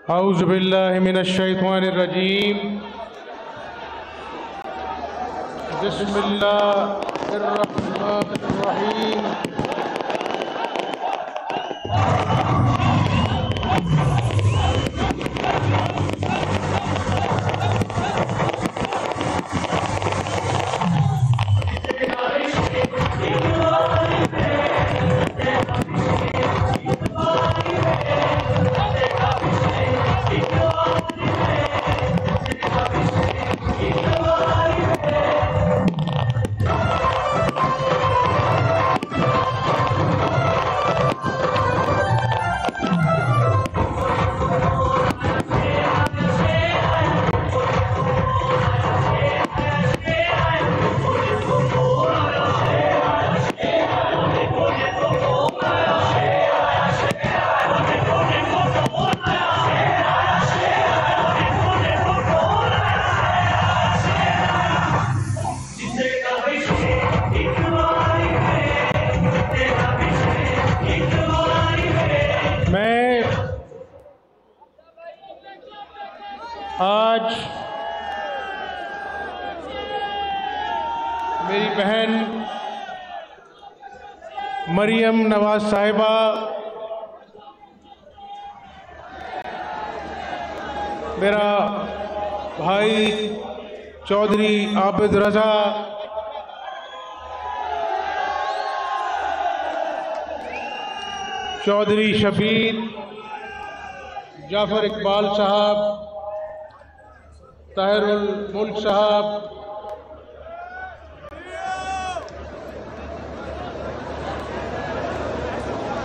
औज़ु बिल्लाहि मिनश शैतानिर रजीम। बिस्मिल्लाहिर रहमानिर रहीम। मैं आज मेरी बहन मरियम नवाज साहिबा मेरा भाई चौधरी आबिद रजा, चौधरी शफीक, जाफर इकबाल साहब, ताहिरुल मुल्क साहब,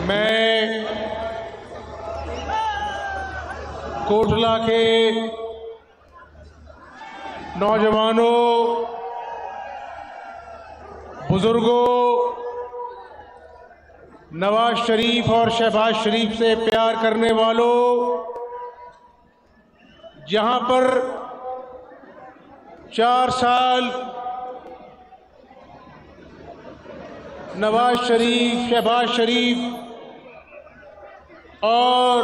मैं कोटला के नौजवानों, बुजुर्गों, नवाज शरीफ और शहबाज शरीफ से प्यार करने वालों, जहां पर 4 साल नवाज शरीफ, शहबाज शरीफ और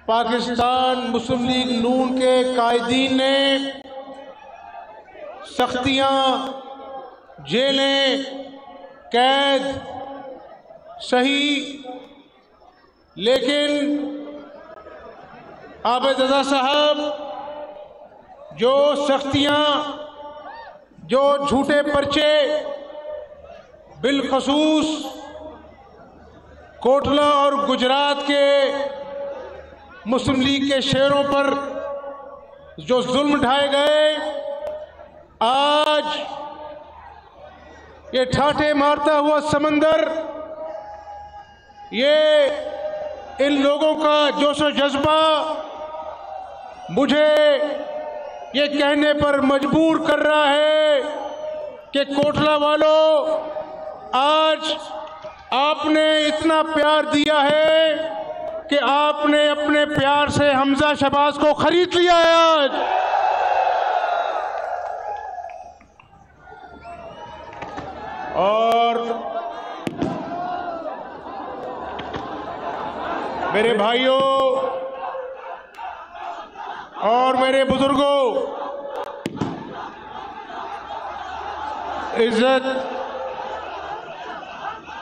पाकिस्तान मुस्लिम लीग नून के कायदीन ने सख्तियां, जेलें, कैद सही, लेकिन आबिद रजा साहब जो सख्तियां, जो झूठे पर्चे बिलखसूस कोटला और गुजरात के मुस्लिम लीग के शेरों पर जो जुल्म ढाए गए, आज ये ठाठे मारता हुआ समंदर, ये इन लोगों का जोशो जज्बा मुझे ये कहने पर मजबूर कर रहा है कि कोटला वालों, आज आपने इतना प्यार दिया है कि आपने अपने प्यार से हमजा शहबाज को खरीद लिया है आज। और मेरे भाइयों और मेरे बुजुर्गों, इज्जत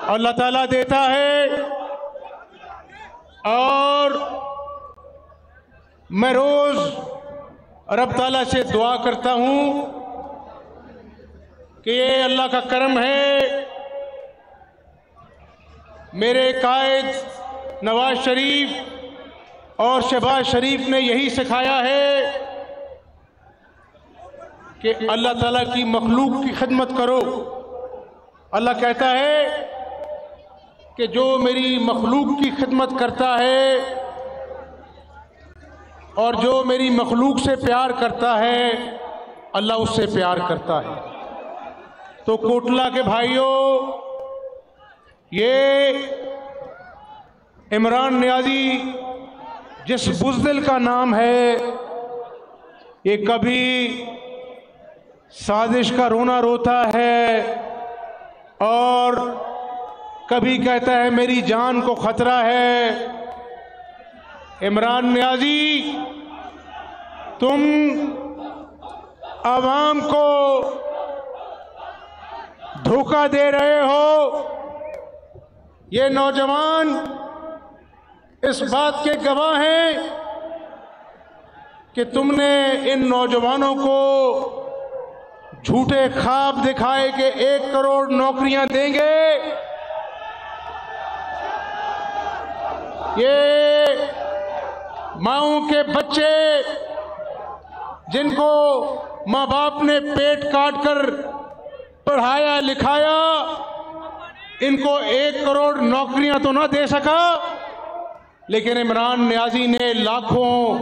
अल्लाह ताला देता है और मैं रोज रब ताला से दुआ करता हूं कि ये अल्लाह का करम है। मेरे कायद नवाज शरीफ और शहबाज शरीफ ने यही सिखाया है कि अल्लाह ताला की मखलूक की खिदमत करो। अल्लाह कहता है कि जो मेरी मखलूक की खिदमत करता है और जो मेरी मखलूक से प्यार करता है, अल्लाह उससे प्यार करता है। तो कोटला के भाइयों, ये इमरान नियाज़ी जिस बुज़दिल का नाम है, ये कभी साजिश का रोना रोता है और कभी कहता है मेरी जान को खतरा है, इमरान नियाज़ी, तुम आवाम को धोखा दे रहे हो। ये नौजवान इस बात के गवाह हैं कि तुमने इन नौजवानों को झूठे ख्वाब दिखाए कि 1 करोड़ नौकरियां देंगे। ये माओं के बच्चे जिनको माँ बाप ने पेट काट कर पढ़ाया लिखाया, इनको 1 करोड़ नौकरियां तो ना दे सका, लेकिन इमरान नियाज़ी ने लाखों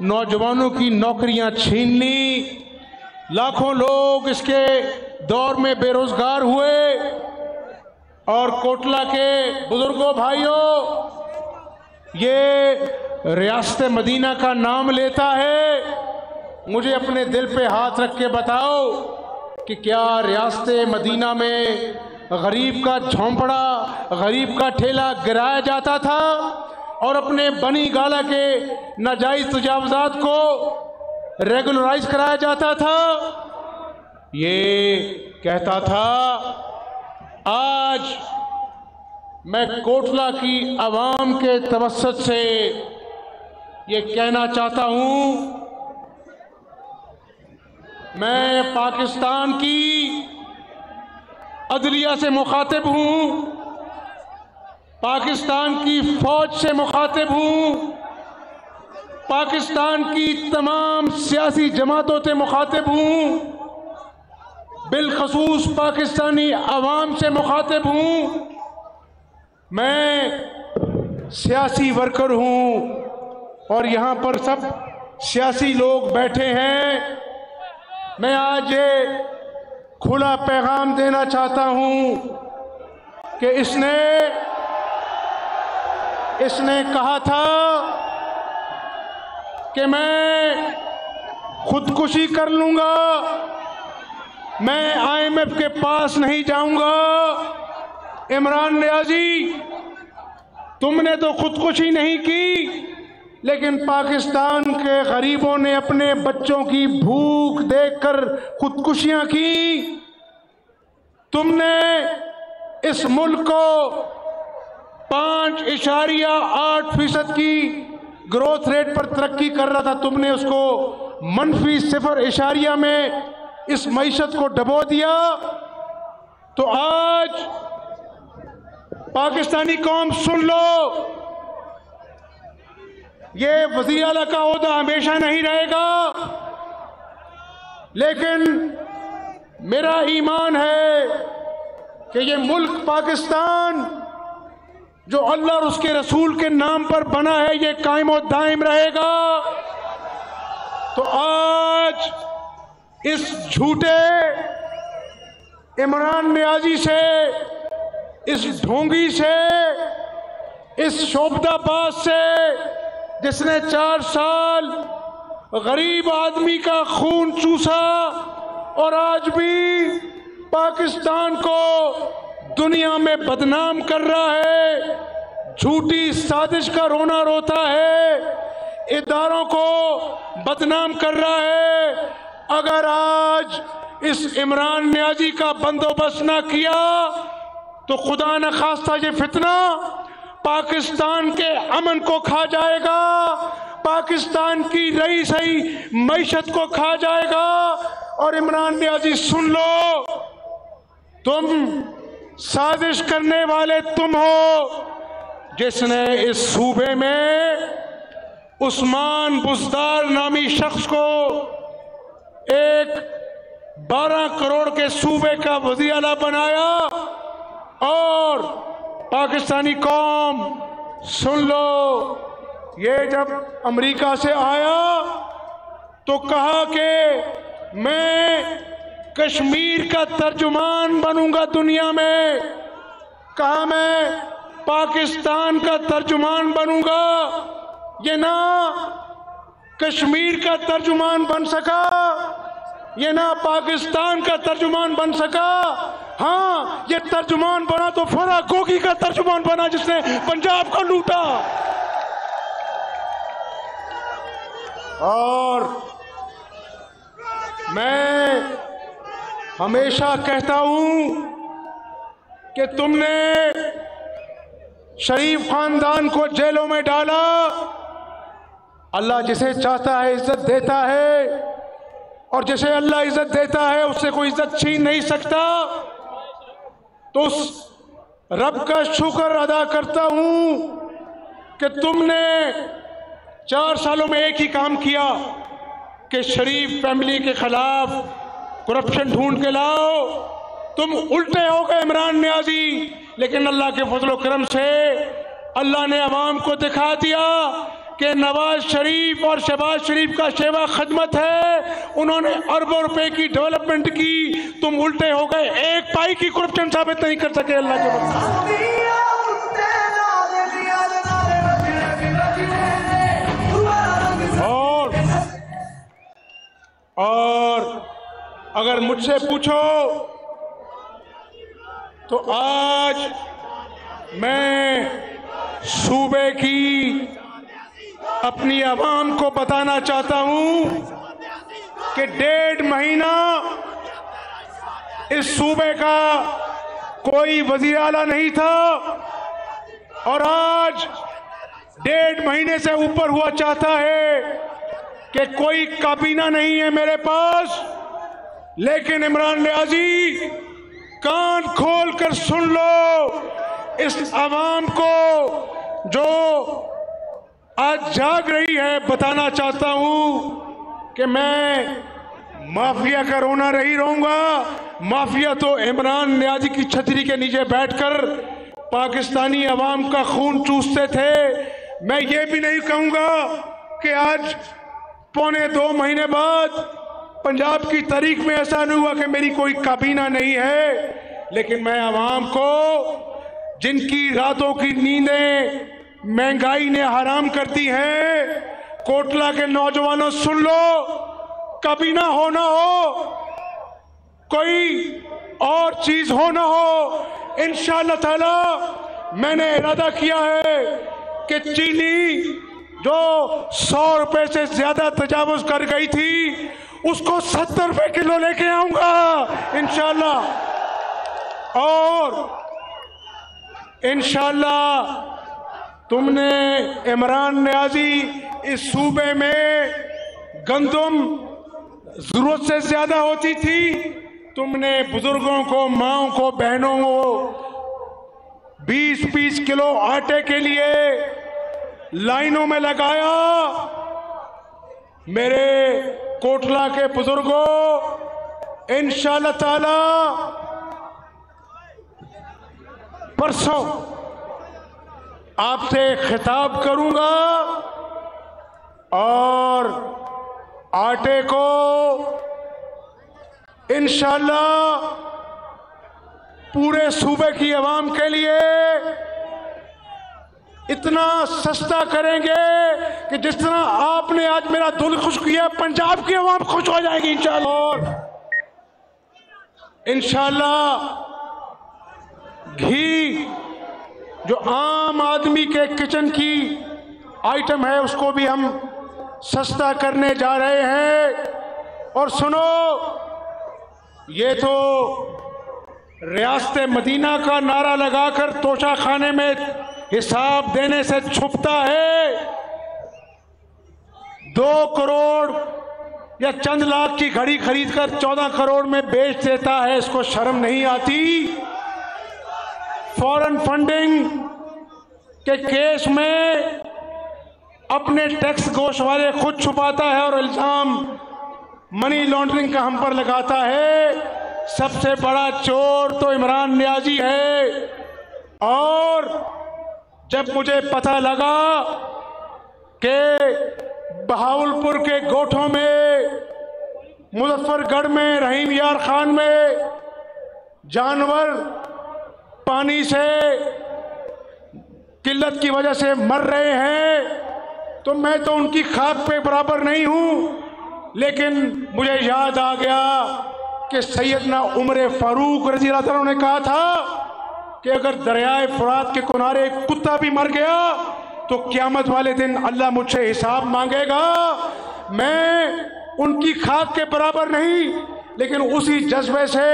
नौजवानों की नौकरियां छीन ली। लाखों लोग इसके दौर में बेरोजगार हुए। और कोटला के बुजुर्गों भाइयों, ये रियासत मदीना का नाम लेता है। मुझे अपने दिल पे हाथ रख के बताओ कि क्या रियासत मदीना में गरीब का झोंपड़ा, गरीब का ठेला गिराया जाता था और अपने बनी गाला के नाजायज तजावुज़ात को रेगुलराइज कराया जाता था? ये कहता था। आज मैं कोटला की आवाम के तवस्सुत से ये कहना चाहता हूं, मैं पाकिस्तान की अदलिया से मुखातिब हूं, पाकिस्तान की फौज से मुखातिब हूं, पाकिस्तान की तमाम सियासी जमातों से मुखातिब हूं, बिलखसूस पाकिस्तानी अवाम से मुखातिब हूं। मैं सियासी वर्कर हूं और यहाँ पर सब सियासी लोग बैठे हैं। मैं आज ये खुला पैगाम देना चाहता हूं कि इसने कहा था कि मैं खुदकुशी कर लूंगा, मैं IMF के पास नहीं जाऊंगा। इमरान नियाज़ी, तुमने तो खुदकुशी नहीं की, लेकिन पाकिस्तान के गरीबों ने अपने बच्चों की भूख देखकर खुदकुशियां की। तुमने इस मुल्क को 5.8% की ग्रोथ रेट पर तरक्की कर रहा था, तुमने उसको -0.0 में इस मईशत को डबो दिया। तो आज पाकिस्तानी कौम सुन लो, ये वज़ीर आला का ओहदा हमेशा नहीं रहेगा, लेकिन मेरा ईमान है कि ये मुल्क पाकिस्तान जो अल्लाह और उसके रसूल के नाम पर बना है, ये कायम और दायम रहेगा। तो आज इस झूठे इमरान नियाज़ी से, इस ढोंगी से, इस शोभदाबाज से, जिसने 4 साल गरीब आदमी का खून चूसा और आज भी पाकिस्तान को दुनिया में बदनाम कर रहा है, झूठी साजिश का रोना रोता है, इदारों को बदनाम कर रहा है। अगर आज इस इमरान नियाज़ी का बंदोबस्त ना किया तो खुदा न खास्ता ये फितना पाकिस्तान के अमन को खा जाएगा, पाकिस्तान की रही सही मईशत को खा जाएगा। और इमरान नियाज़ी सुन लो, तुम साजिश करने वाले तुम हो, जिसने इस सूबे में उस्मान बुज़दार नामी शख्स को एक 12 करोड़ के सूबे का वज़ीर आला बनाया। और पाकिस्तानी कौम सुन लो, ये जब अमेरिका से आया तो कहा कि मैं कश्मीर का तर्जुमान बनूंगा दुनिया में, कहा मैं पाकिस्तान का तर्जुमान बनूंगा। ये ना कश्मीर का तर्जुमान बन सका, ये ना पाकिस्तान का तर्जुमान बन सका। हाँ, ये तर्जुमान बना तो फरा गोगी का तर्जुमान बना, जिसने पंजाब को लूटा। और मैं हमेशा कहता हूं कि तुमने शरीफ खानदान को जेलों में डाला। अल्लाह जिसे चाहता है इज्जत देता है, और जिसे अल्लाह इज्जत देता है उससे कोई इज्जत छीन नहीं सकता। तो उस रब का शुक्र अदा करता हूं कि तुमने 4 सालों में एक ही काम किया कि शरीफ फैमिली के खिलाफ करप्शन ढूंढ के लाओ। तुम उल्टे हो गए इमरान नियाजी, लेकिन अल्लाह के फजलो करम से अल्लाह ने अवाम को दिखा दिया कि नवाज शरीफ और शहबाज शरीफ का सेवा खदमत है। उन्होंने अरबों रुपए की डेवलपमेंट की, तुम उल्टे हो गए, एक पाई की करप्शन साबित नहीं कर सके अल्लाह के बंदे। और अगर मुझसे पूछो तो आज मैं सूबे की अपनी आवाम को बताना चाहता हूं कि 1.5 महीना इस सूबे का कोई वजीर आला नहीं था, और आज 1.5 महीने से ऊपर हुआ चाहता है कि कोई काबीना नहीं है मेरे पास। लेकिन इमरान नियाजी, कान खोल कर सुन लो, इस आवाम को जो आज जाग रही है, बताना चाहता हूं कि मैं माफिया का रोना नहीं रहूंगा। माफिया तो इमरान नियाजी की छतरी के नीचे बैठकर पाकिस्तानी अवाम का खून चूसते थे। मैं ये भी नहीं कहूंगा कि आज 1.25 महीने बाद पंजाब की तारीख में ऐसा नहीं हुआ कि मेरी कोई काबीना नहीं है। लेकिन मैं आवाम को, जिनकी रातों की नींदें महंगाई ने हराम कर दी है, कोटला के नौजवानों सुन लो, काबीना हो ना हो, कोई और चीज हो ना हो, इंशाअल्लाह ताला मैंने इरादा किया है कि चीनी जो 100 रुपए से ज्यादा तजावुज कर गई थी उसको 70 रुपए किलो लेके आऊंगा इंशाअल्लाह। और इंशाअल्लाह तुमने इमरान नियाजी इस सूबे में गंदम जरूरत से ज्यादा होती थी, तुमने बुजुर्गों को, माओं को, बहनों को 20-20 किलो आटे के लिए लाइनों में लगाया। मेरे कोटला के बुजुर्गों, इंशाअल्लाह ताला परसों आपसे खिताब करूंगा और आटे को इंशाअल्लाह पूरे सूबे की आवाम के लिए इतना सस्ता करेंगे कि जिस तरह आपने आज मेरा दिल खुश किया, पंजाब की आवाम खुश हो जाएगी इंशाअल्लाह। और इंशाअल्लाह घी जो आम आदमी के किचन की आइटम है उसको भी हम सस्ता करने जा रहे हैं। और सुनो, ये तो रियासत मदीना का नारा लगाकर तोशा खाने में हिसाब देने से छुपता है। 2 करोड़ या चंद लाख की घड़ी खरीदकर 14 करोड़ में बेच देता है, इसको शर्म नहीं आती। फॉरेन फंडिंग के केस में अपने टैक्स गोश वाले खुद छुपाता है और इल्जाम मनी लॉन्ड्रिंग का हम पर लगाता है। सबसे बड़ा चोर तो इमरान नियाजी है। और जब मुझे पता लगा कि बहावलपुर के गोठों में, मुजफ्फरगढ़ में, रहीम यार खान में जानवर पानी से किल्लत की वजह से मर रहे हैं, तो मैं तो उनकी खाक पे बराबर नहीं हूं। लेकिन मुझे याद आ गया कि सैयदना उमर फारूक रज़ी अल्लाह तआला ने कहा था कि अगर दरियाए फुरात के किनारे एक कुत्ता भी मर गया तो क़यामत वाले दिन अल्लाह मुझसे हिसाब मांगेगा। मैं उनकी खाक के बराबर नहीं, लेकिन उसी जज्बे से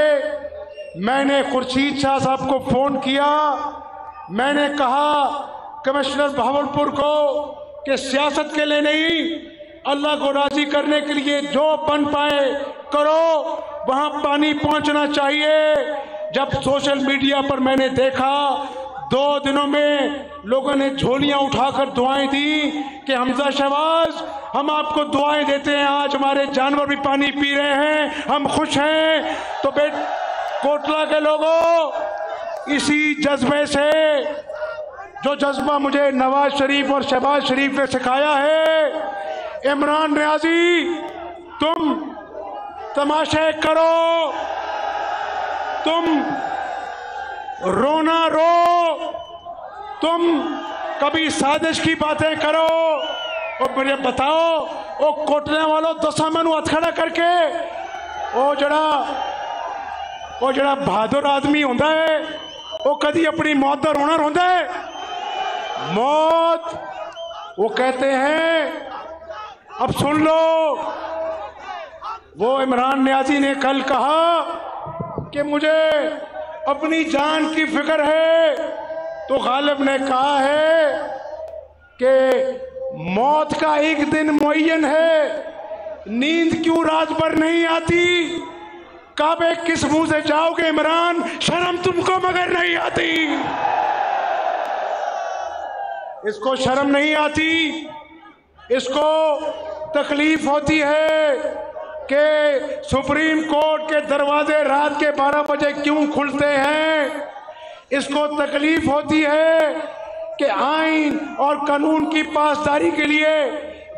मैंने खुर्शीद शाह साहब को फ़ोन किया। मैंने कहा कमिश्नर भावलपुर को कि सियासत के लिए नहीं, अल्लाह को राज़ी करने के लिए जो बन पाए करो, वहाँ पानी पहुँचना चाहिए। जब सोशल मीडिया पर मैंने देखा 2 दिनों में लोगों ने झोलियां उठाकर दुआएं दी कि हमजा शहबाज हम आपको दुआएं देते हैं, आज हमारे जानवर भी पानी पी रहे हैं, हम खुश हैं। तो कोटला के लोगों, इसी जज्बे से, जो जज्बा मुझे नवाज शरीफ और शहबाज शरीफ ने सिखाया है, इमरान नियाज़ी तुम तमाशे करो, तुम रोना रो, तुम कभी साजिश की बातें करो और मुझे बताओ वो कोटले वालों दसा मैनू हथ खड़ा करके वो जड़ा बहादुर आदमी होता है वो कभी अपनी मौत का रोना रोंदा है? मौत वो कहते हैं। अब सुन लो, वो इमरान नियाज़ी ने कल कहा कि मुझे अपनी जान की फिक्र है, तो गालिब ने कहा है कि मौत का एक दिन मुअय्यन है, नींद क्यों रात भर नहीं आती? काबे किस मुंह से जाओगे इमरान, शर्म तुमको मगर नहीं आती? इसको शर्म नहीं आती, इसको तकलीफ होती है कि सुप्रीम कोर्ट के दरवाजे रात के 12 बजे क्यों खुलते हैं। इसको तकलीफ होती है कि आइन और कानून की पासदारी के लिए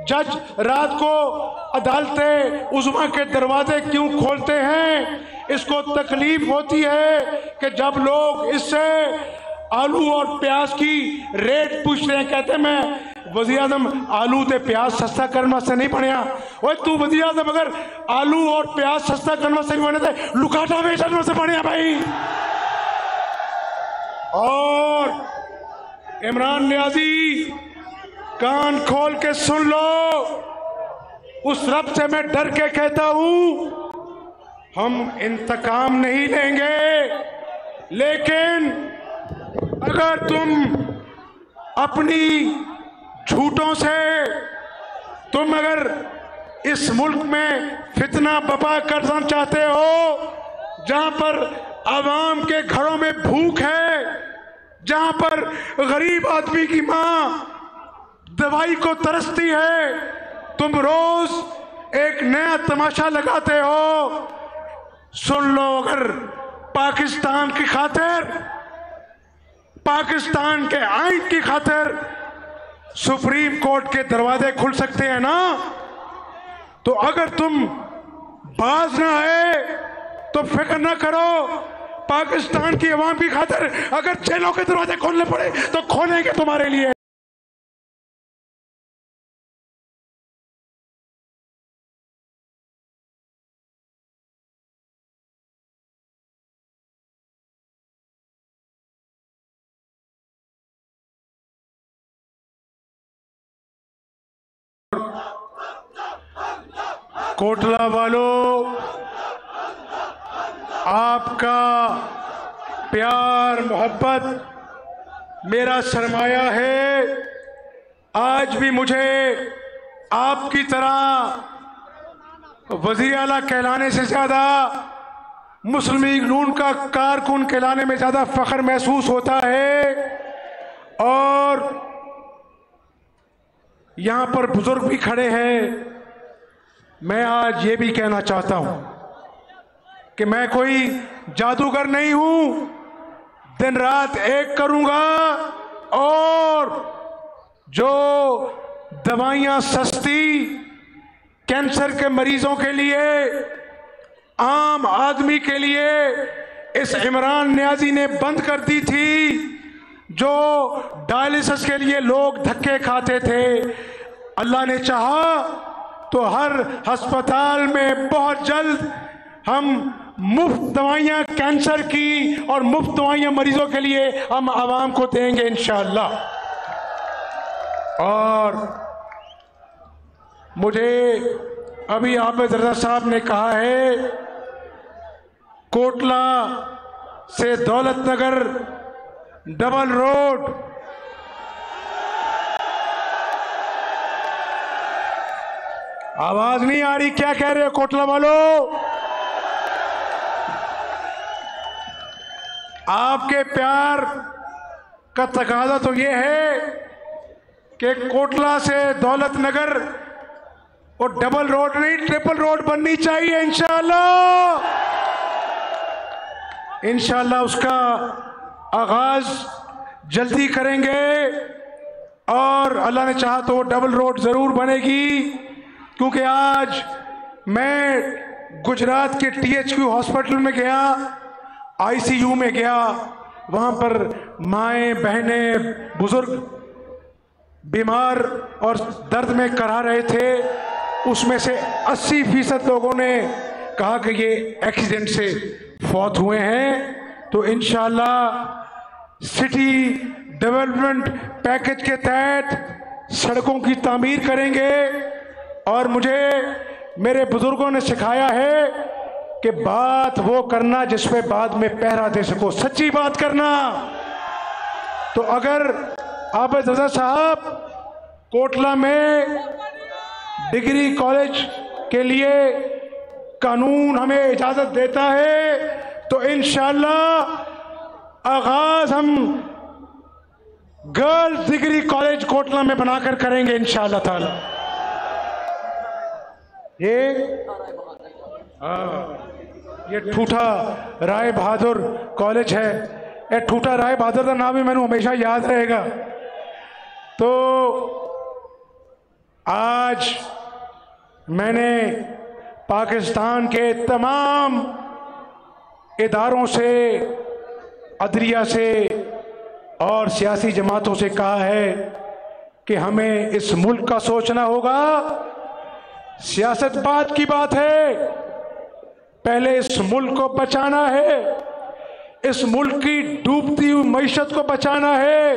जज रात को अदालतें उज़्मा के दरवाजे क्यों खोलते हैं। इसको तकलीफ होती है कि जब लोग इससे आलू और प्याज की रेट पूछ रहे हैं, कहते हैं मैं वज़ीर आज़म आलू ते प्याज सस्ता करने वास्ते नहीं बनया। ओए तू वज़ीर आज़म अगर आलू और प्याज सस्ता करने वास्ते नहीं बने थे, लुकाटा बेचने वास्ते बनया भाई। और इमरान नियाज़ी कान खोल के सुन लो, उस रब से मैं डर के कहता हूं, हम इंतकाम नहीं लेंगे, लेकिन अगर तुम अपनी झूठों से, तुम अगर इस मुल्क में फितना बपा करना चाहते हो, जहां पर आवाम के घरों में भूख है, जहां पर गरीब आदमी की मां दवाई को तरसती है, तुम रोज एक नया तमाशा लगाते हो। सुन लो, अगर पाकिस्तान की खातिर, पाकिस्तान के आइन की खातिर सुप्रीम कोर्ट के दरवाजे खुल सकते हैं ना, तो अगर तुम बाज ना आए तो फिक्र ना करो, पाकिस्तान की अवाम की खातिर अगर जेलों के दरवाजे खोलने पड़े तो खोलेंगे तुम्हारे लिए। कोटला वालों, आपका प्यार मोहब्बत मेरा सरमाया है। आज भी मुझे आपकी तरह वज़ीर आला कहलाने से ज़्यादा, मुस्लिम लीग नून का कारकुन कहलाने में ज़्यादा फ़ख्र महसूस होता है। और यहाँ पर बुजुर्ग भी खड़े हैं। मैं आज ये भी कहना चाहता हूँ कि मैं कोई जादूगर नहीं हूँ, दिन रात एक करूँगा और जो दवाइयाँ सस्ती कैंसर के मरीजों के लिए, आम आदमी के लिए इस इमरान नियाज़ी ने बंद कर दी थी, जो डायलिसिस के लिए लोग धक्के खाते थे, अल्लाह ने चाहा तो हर अस्पताल में बहुत जल्द हम मुफ्त दवाइयाँ कैंसर की और मुफ्त दवाइयाँ मरीजों के लिए हम आवाम को देंगे इंशाअल्लाह। और मुझे अभी आबिद रज़ा साहब ने कहा है कोटला से दौलतनगर डबल रोड आवाज नहीं आ रही, क्या कह रहे हो कोटला वालों? आपके प्यार का तकाजा तो ये है कि कोटला से दौलतनगर और डबल रोड नहीं ट्रिपल रोड बननी चाहिए। इंशाल्लाह उसका आगाज जल्दी करेंगे और अल्लाह ने चाहा तो वो डबल रोड जरूर बनेगी, क्योंकि आज मैं गुजरात के THQ हॉस्पिटल में गया, ICU में गया, वहां पर माएँ बहनें बुजुर्ग बीमार और दर्द में करा रहे थे। उसमें से 80% लोगों ने कहा कि ये एक्सीडेंट से फौत हुए हैं। तो इंशाल्लाह सिटी डेवलपमेंट पैकेज के तहत सड़कों की तामीर करेंगे। और मुझे मेरे बुजुर्गों ने सिखाया है कि बात वो करना जिस पे बाद में पहरा दे सको, सच्ची बात करना। तो अगर आबिद रज़ा साहब कोटला में डिग्री कॉलेज के लिए कानून हमें इजाजत देता है तो इंशाल्लाह आगाज हम गर्ल्स डिग्री कॉलेज कोटला में बनाकर करेंगे इंशाल्लाह ताला। ये ठूठा राय बहादुर कॉलेज है। ये ठूठा राय बहादुर का नाम भी मैंने हमेशा याद रहेगा। तो आज मैंने पाकिस्तान के तमाम इदारों से, अदलिया से और सियासी जमातों से कहा है कि हमें इस मुल्क का सोचना होगा। सियासत बात की बात है, पहले इस मुल्क को बचाना है, इस मुल्क की डूबती हुई मईशत को बचाना है।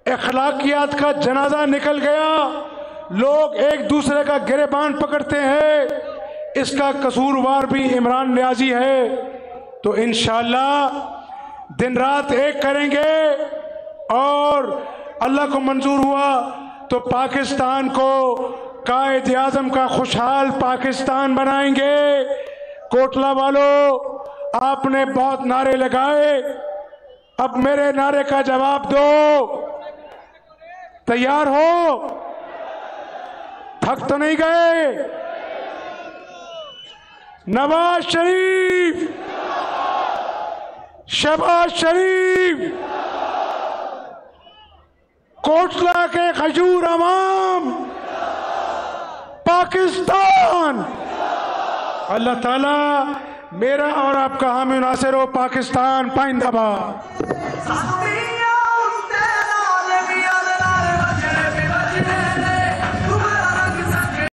अखलाकियात का जनाजा निकल गया, लोग एक दूसरे का गिरेबान पकड़ते हैं, इसका कसूरवार भी इमरान न्याजी है। तो इंशाअल्लाह दिन रात एक करेंगे और अल्लाह को मंजूर हुआ तो पाकिस्तान को कायद आज़म का खुशहाल पाकिस्तान बनाएंगे। कोटला वालों, आपने बहुत नारे लगाए, अब मेरे नारे का जवाब दो। तैयार हो? थक तो नहीं गए? नवाज शरीफ, शहबाज शरीफ, कोटला के खजूर अवाम, पाकिस्तान। अल्लाह ताला मेरा और आपका हामी नासिर हो। पाकिस्तान पाइंदाबाद।